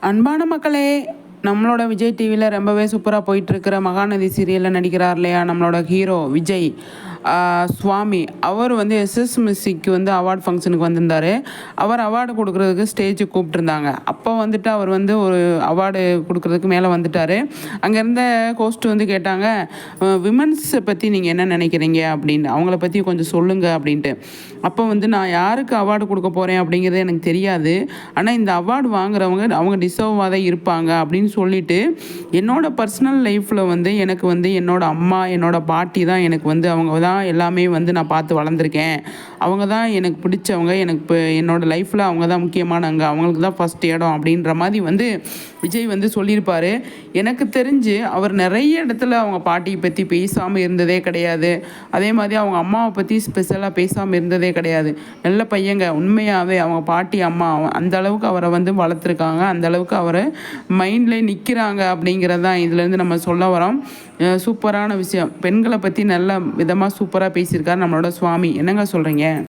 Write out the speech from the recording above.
அன்பான மக்களே, நம்மளோட விஜய் டிவியில் ரொம்பவே சூப்பராக போயிட்டுருக்கிற மகாநதி சீரியலில் நடிக்கிறார் இல்லையா நம்மளோட ஹீரோ விஜய் சுவாமி. அவர் வந்து எஸ்எஸ் மியூசிக்கு வந்து அவார்டு ஃபங்க்ஷனுக்கு வந்திருந்தார். அவர் அவார்டு கொடுக்குறதுக்கு ஸ்டேஜுக்கு கூப்பிட்டுருந்தாங்க. அப்போ வந்துட்டு அவர் வந்து ஒரு அவார்டு கொடுக்குறதுக்கு மேலே வந்துட்டார். அங்கே இருந்த கோஸ்ட் வந்து கேட்டாங்க, விமன்ஸை பற்றி நீங்கள் என்ன நினைக்கிறீங்க அப்படின்னு, அவங்கள பற்றி கொஞ்சம் சொல்லுங்கள் அப்படின்ட்டு. அப்போ வந்து நான் யாருக்கு அவார்டு கொடுக்க போகிறேன் அப்படிங்கிறது எனக்கு தெரியாது, ஆனால் இந்த அவார்டு வாங்குறவங்க அவங்க டிசர்வாக தான் இருப்பாங்க அப்படின்னு சொல்லிட்டு, என்னோடய பர்சனல் லைஃப்பில் வந்து எனக்கு வந்து என்னோடய அம்மா என்னோடய பாட்டி தான் எனக்கு வந்து அவங்க தான் எல்லாமே வந்து நான் பார்த்து வளர்ந்துருக்கேன். அவங்க தான் எனக்கு பிடிச்சவங்க. எனக்கு இப்போ என்னோடய லைஃப்பில் அவங்க தான் முக்கியமானவங்க. அவங்களுக்கு தான் ஃபஸ்ட் இடம் அப்படின்ற மாதிரி வந்து விஜய் வந்து சொல்லியிருப்பார். எனக்கு தெரிஞ்சு அவர் நிறைய இடத்துல அவங்க பாட்டியை பற்றி பேசாமல் இருந்ததே கிடையாது. அதே மாதிரி அவங்க அம்மாவை பற்றி ஸ்பெஷலாக பேசாமல் இருந்ததே கிடையாது. நல்ல பையங்க உண்மையாகவே அவங்க பாட்டி அம்மா அந்த அளவுக்கு அவரை வந்து வளர்த்துருக்காங்க. அந்த அளவுக்கு அவரை மைண்டில் நிற்கிறாங்க அப்படிங்கிறது தான் இதுலேருந்து நம்ம சொல்ல வரோம். சூப்பரான விஷயம். பெண்களை பற்றி நல்ல விதமாக சூப்பராக பேசியிருக்காரு நம்மளோட சுவாமி. என்னங்க சொல்கிறீங்க?